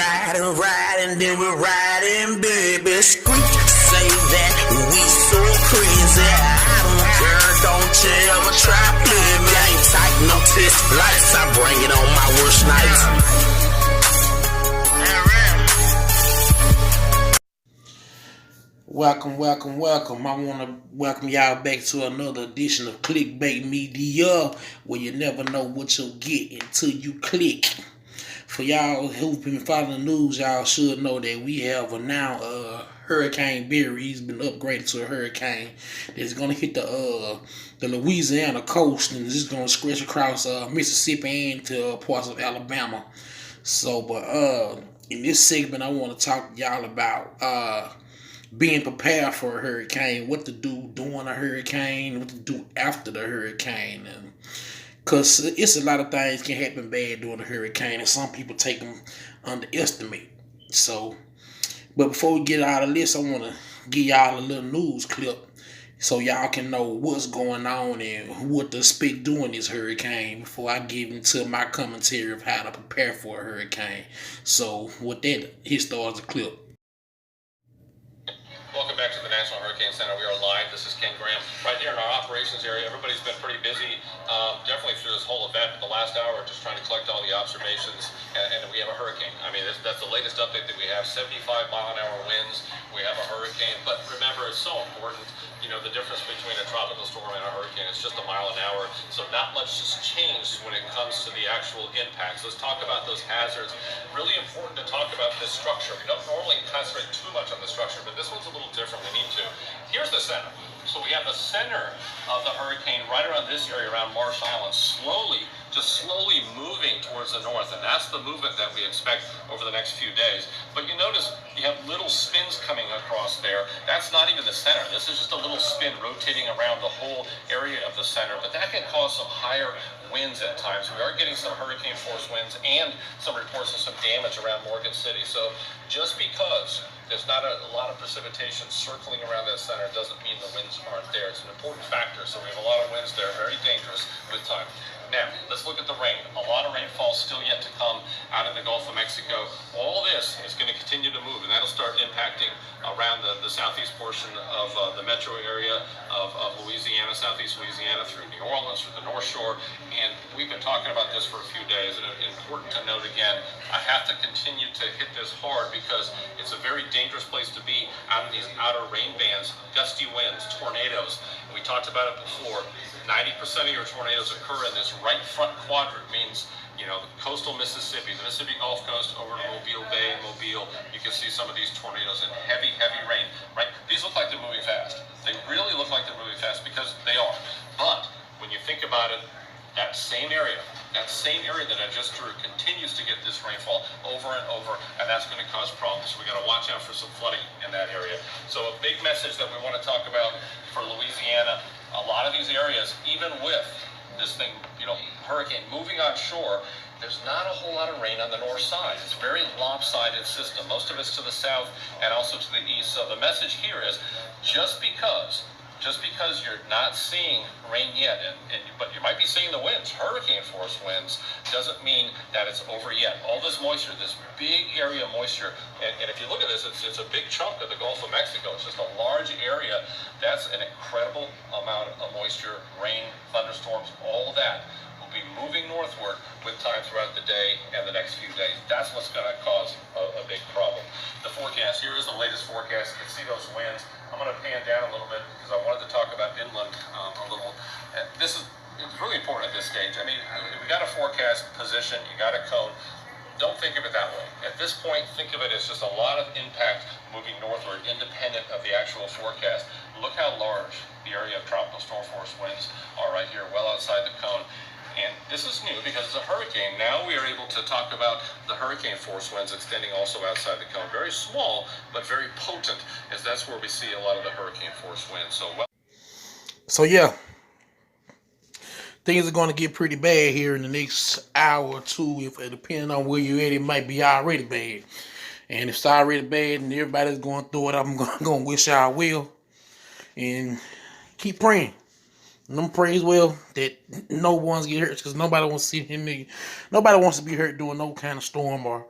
ride, and then we riding, baby. Street say that we so crazy. I don't care, don't you ever try play me. I ain't tight, no test lights. I bring it on my worst nights. Welcome. I want to welcome y'all back to another edition of Clickbait Media, where you never know what you'll get until you click. For y'all who've been following the news, y'all should know that we have now Hurricane Barry. He's been upgraded to a hurricane that's going to hit the Louisiana coast, and it's going to scratch across Mississippi and to parts of Alabama. So, in this segment, I want to talk to y'all about being prepared for a hurricane, what to do during a hurricane, what to do after the hurricane. Because it's a lot of things can happen bad during a hurricane, and some people take them underestimate. So, but before we get out of this, I want to give y'all a little news clip so y'all can know what's going on and what to expect during this hurricane before I get into my commentary of how to prepare for a hurricane. So, with that, here starts the clip. Welcome back to the National Hurricane Center. We are live. This is Ken Graham. Right here in our operations area, everybody's been pretty busy, definitely through this whole event. The last hour, just trying to collect all the observations, and we have a hurricane. I mean, that's the latest update that we have. 75-mile-an-hour winds. We have a hurricane. But remember, it's so important. You know, the difference between a tropical storm and a hurricane is just a mile an hour. So not much has changed when it comes to the actual impacts. Let's talk about those hazards. Really important to talk about this structure. We don't normally concentrate too much on the structure, but this one's a little different. We need to. Here's the center. So we have the center of the hurricane right around this area, around Marsh Island, slowly moving towards the north, and that's the movement that we expect over the next few days. But you notice you have little spins coming across there. That's not even the center. This is just a little spin rotating around the whole area of the center, but that can cause some higher winds at times. We are getting some hurricane force winds and some reports of some damage around Morgan City. So just because there's not a lot of precipitation circling around that center doesn't mean the winds aren't there. It's an important factor. So we have a lot of winds there, very dangerous with time. Now, let's look at the rain. A lot of rainfall still yet to come out in the Gulf of Mexico. All this is going to continue to move, and that'll start impacting around the southeast portion of the metro area of Louisiana, southeast Louisiana, through New Orleans, through the North Shore. And we've been talking about this for a few days, and it's important to note again, I have to continue to hit this hard because it's a very dangerous place to be out in these outer rain bands, gusty winds, tornadoes. We talked about it before. 90% of your tornadoes occur in this right front quadrant, means, you know, coastal Mississippi, the Mississippi Gulf Coast over to Mobile Bay and Mobile. You can see some of these tornadoes in heavy rain, right? These look like they're moving fast. They really look like they're moving fast because they are. But when you think about it, that same area that I just drew continues to get this rainfall over and over, and that's going to cause problems. So we got to watch out for some flooding in that area. So a big message that we want to talk about for Louisiana, a lot of these areas, even with this thing, you know, hurricane moving on shore, there's not a whole lot of rain on the north side. It's a very lopsided system. Most of it's to the south and also to the east. So the message here is just because you're not seeing rain yet, but you might be seeing the winds, hurricane force winds, doesn't mean that it's over yet. All this moisture, this big area of moisture, and if you look at this, it's a big chunk of the Gulf of Mexico. It's just a large area. That's an incredible amount of moisture, rain, thunderstorms, all of that will be moving northward with time throughout the day and the next few days. That's what's going to cause a big problem. The forecast, here is the latest forecast. You can see those winds. I'm going to pan down a little bit because I wanted to talk about inland a little. It's really important at this stage. I mean, we got a forecast position, you got a cone. Don't think of it that way. At this point, think of it as just a lot of impact moving northward, independent of the actual forecast. Look how large the area of tropical storm force winds are right here, well outside the cone. And this is new because it's a hurricane. Now we are able to talk about the hurricane force winds extending also outside the cone. Very small, but very potent, as that's where we see a lot of the hurricane force winds. So yeah, things are going to get pretty bad here in the next hour or two. If depending on where you're at, it might be already bad. And if it's already bad and everybody's going through it, I'm going to wish y'all well. And keep praying. And them prays well that no one's get hurt, because nobody wants to see him. Nobody wants to be hurt during no kind of storm or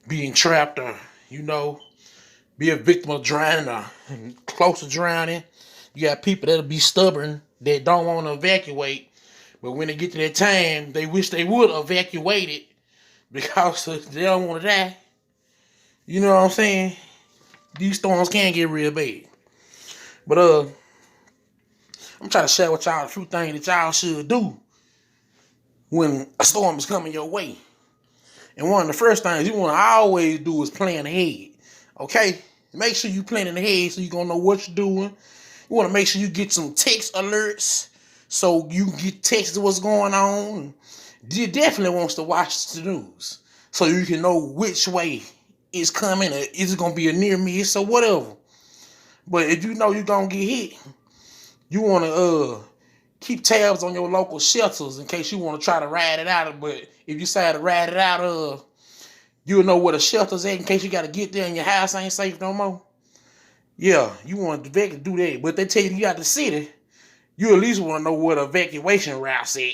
being trapped or, you know, be a victim of drowning or close to drowning. You got people that'll be stubborn that don't want to evacuate, but when they get to that time, they wish they would evacuate it because they don't want to die. You know what I'm saying? These storms can get real bad. But I'm trying to share with y'all a few things that y'all should do when a storm is coming your way. And one of the first things you want to always do is plan ahead. Okay? Make sure you plan ahead so you're going to know what you're doing. You want to make sure you get some text alerts so you can get text of what's going on. You definitely wants to watch the news so you can know which way it's coming. Or is it going to be a near miss or whatever. But if you know you're going to get hit, you want to keep tabs on your local shelters in case you want to try to ride it out. But if you decide to ride it out, you'll know where the shelter's at in case you got to get there and your house ain't safe no more. Yeah, you want to do that. But they tell you got the city, you at least want to know where the evacuation route's at.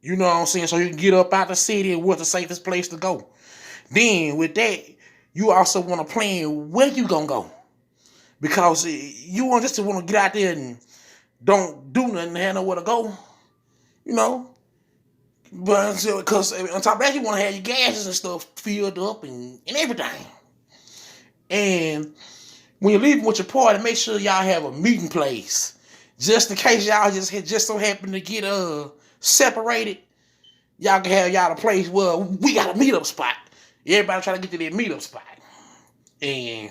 You know what I'm saying? So you can get up out the city and what's the safest place to go. Then with that, you also want to plan where you going to go. Because you want just to want to get out there and don't do nothing and have nowhere to go. You know? But because on top of that, you want to have your gases and stuff filled up and everything. And when you're leaving with your party, make sure y'all have a meeting place. Just in case y'all just so happen to get separated, y'all can have y'all a place where we got a meetup spot. Everybody try to get to that meetup spot. And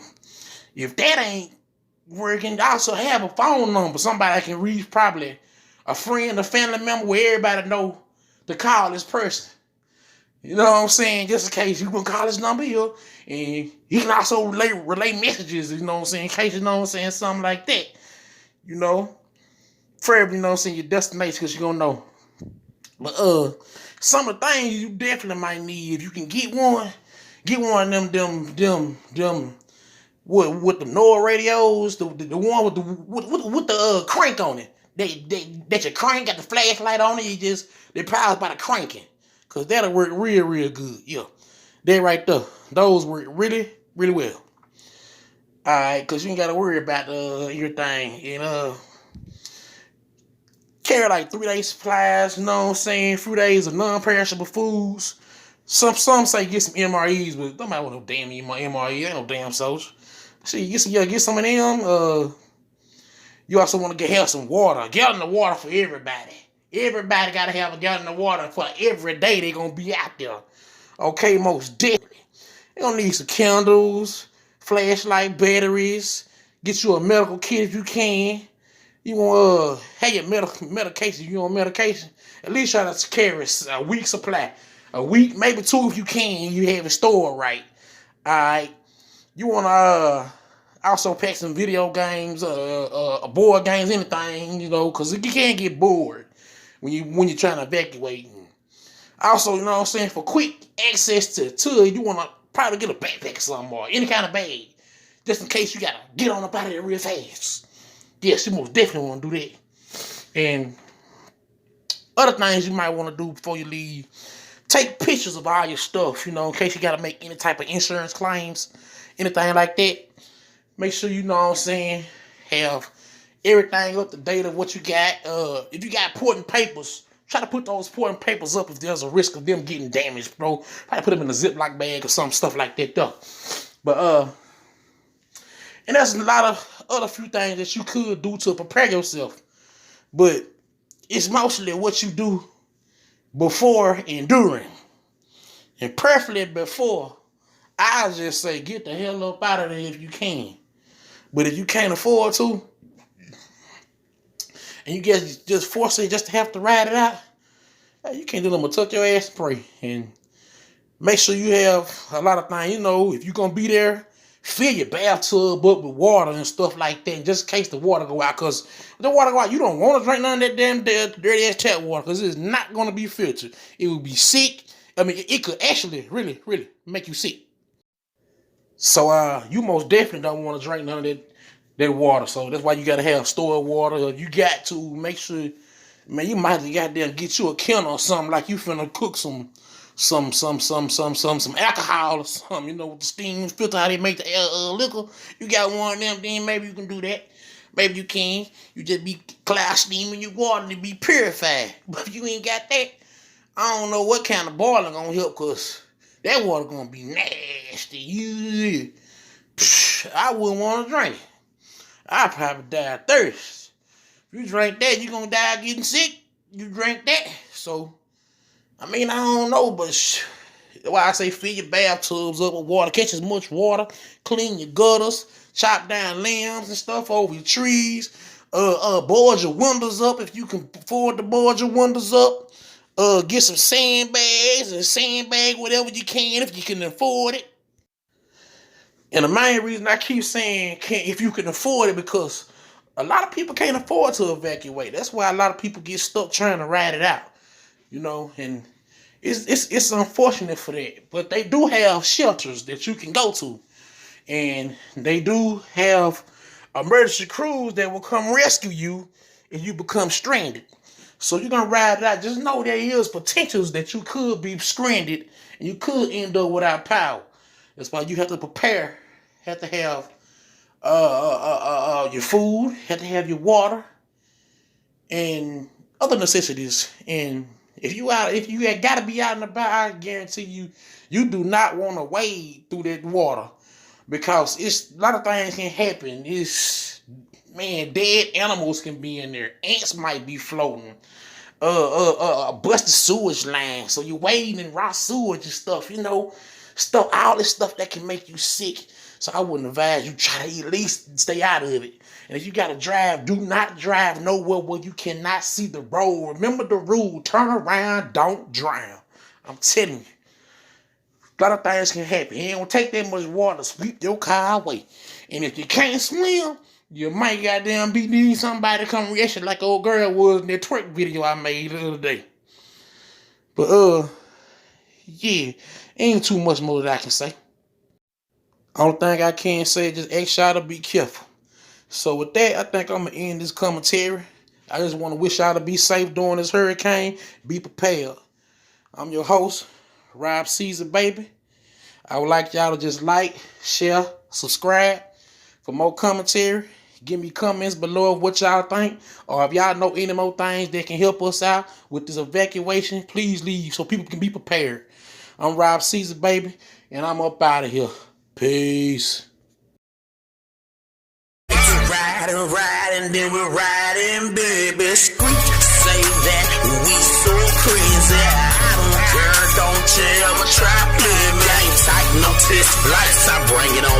if that ain't working, also have a phone number. Somebody can reach, probably a friend, a family member, where everybody know to call this person. You know what I'm saying? Just in case you can call his number here. And he can also relay messages, you know what I'm saying? In case, you know what I'm saying, something like that. You know? Preferably, you know what I'm saying, your destination, because you're going to know. But some of the things you definitely might need, if you can get one of them with the NOAA radios, the one with the crank on it. That your crank got the flashlight on it. They powered by the cranking, cause that'll work real good. Yeah, that right there. Those work really well. All right, cause you ain't gotta worry about everything. And carry like 3 days supplies. You know what I'm saying? 3 days of non-perishable foods. Some say get some MREs, but don't matter what no damn MRE. Ain't no damn soldier. See, get some of them. You also want to have some water. A gallon of water for everybody. Everybody got to have a gallon of water for every day they're going to be out there. Okay, most definitely. You're going to need some candles, flashlight, batteries. Get you a medical kit if you can. You want to have your medication. You on medication? At least try to carry a week's supply. A week, maybe 2 if you can. You have it stored right. All right. You want to also pack some video games, board games, anything, you know, because you can't get bored when you're trying to evacuate. Also, you know what I'm saying, for quick access to it, you want to probably get a backpack or something, or any kind of bag, just in case you got to get on up out of there real fast. Yes, you most definitely want to do that. And other things you might want to do before you leave, take pictures of all your stuff, you know, in case you got to make any type of insurance claims, anything like that. Make sure, you know what I'm saying, have everything up to date of what you got. If you got important papers, try to put those important papers up if there's a risk of them getting damaged, bro. Try to put them in a Ziploc bag or some stuff like that, though. But, and there's a lot of other few things that you could do to prepare yourself. But it's mostly what you do before and during. And preferably before, I'll just say get the hell up out of there if you can. But if you can't afford to, and you just force it just to have to ride it out, you can't do nothing but tuck your ass and pray. And make sure you have a lot of things. You know, if you're going to be there, fill your bathtub up with water and stuff like that, just in case the water go out. Because if the water go out, you don't want to drink none of that damn dirty ass tap water, because it's not going to be filtered. It will be sick. I mean, it could actually really make you sick. So you most definitely don't want to drink none of that water. So that's why you got to have stored water. You got to make sure, man, you might have got there and get you a can or something, like you finna cook some some alcohol or something, you know, with the steam filter, how they make the liquor. You got one of them, then maybe you can do that. Maybe you can. You just be cloud steaming your water to be purified. But if you ain't got that, I don't know what kind of boiling gonna help, cause that water gonna be nasty. I wouldn't want to drink it. I'd probably die of thirst. If you drink that, you gonna die getting sick. You drink that. So, I mean, I don't know, but why I say fill your bathtubs up with water. Catch as much water. Clean your gutters. Chop down limbs and stuff over your trees. Board your windows up if you can afford to board your windows up. Get some sandbags and sandbag whatever you can if you can afford it. And the main reason I keep saying if you can afford it, because a lot of people can't afford to evacuate. That's why a lot of people get stuck trying to ride it out. You know, and it's unfortunate for that. But they do have shelters that you can go to. And they do have emergency crews that will come rescue you if you become stranded. So you're going to ride it out. Just know there is potentials that you could be stranded and you could end up without power. That's why you have to prepare. Have to have your food. Have to have your water and other necessities. And if you got to be out and about, I guarantee you do not want to wade through that water. Because it's a lot of things can happen. Dead animals can be in there. Ants might be floating. Busted sewage line. So you're wading in raw sewage and stuff, you know. All this stuff that can make you sick. So I wouldn't advise you try to at least stay out of it. And if you gotta drive, do not drive nowhere where you cannot see the road. Remember the rule, turn around, don't drown. I'm telling you. A lot of things can happen. It don't take that much water to sweep your car away. And if you can't swim, you might goddamn need somebody to come rescue like the old girl was in that twerk video I made the other day. But yeah, ain't too much more that I can say. Only thing I can say is just ask y'all to be careful. So with that, I think I'm gonna end this commentary. I just want to wish y'all to be safe during this hurricane. Be prepared. I'm your host, Rob Caesar, baby. I would like y'all to just like, share, subscribe for more commentary. Give me comments below of what y'all think. Or if y'all know any more things that can help us out with this evacuation, please leave so people can be prepared. I'm Rob Caesar, baby, and I'm up out of here. Peace. Riding, then we're riding, baby. Screech, say that we so crazy. I don't care, don't you ever try play me. I ain't tight, no test lights, I bring it on.